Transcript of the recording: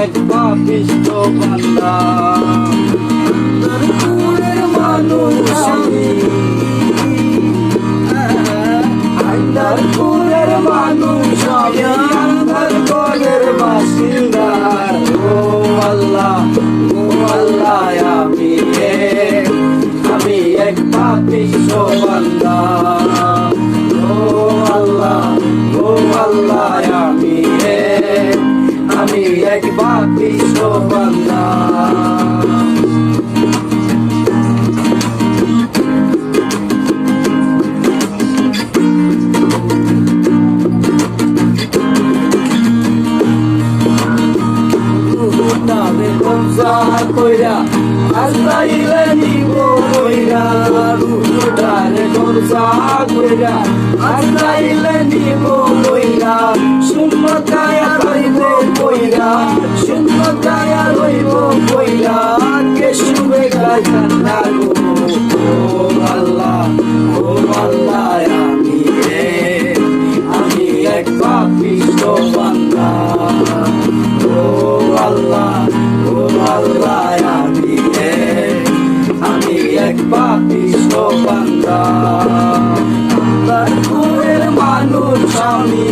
এক পাপিষ্ঠ বান্দা। আন্দারপুরের মানুষ আমি, আন্দারপুরের মানুষ আমি, আন্দারগড়ের বাসিন্দা। ও আল্লাহ, ও আল্লাহ, আমি এক পাপিষ্ঠ বান্দা। ও আল্লাহ, ও আল্লাহ, আমি এক পাপিষ্ঠ বান্দা। কবজা কইরা আজরাইলে নিব কইরা, রুহুটারে কবজা কইরা আজরাইলে নিব কইরা। শূন্য কায়া রইব কইরা, শূন্য কায়া রইব কইরা, কে শুবে গায় কান্না গো। ও আল্লাহ, ও আল্লাহ, আমি এক পাপিষ্ঠ বান্দা। ও আল্লাহ, ও আল্লাহ, আমি এক পাপিষ্ঠ বান্দা। আন্দারপুরের মানুষ আমি,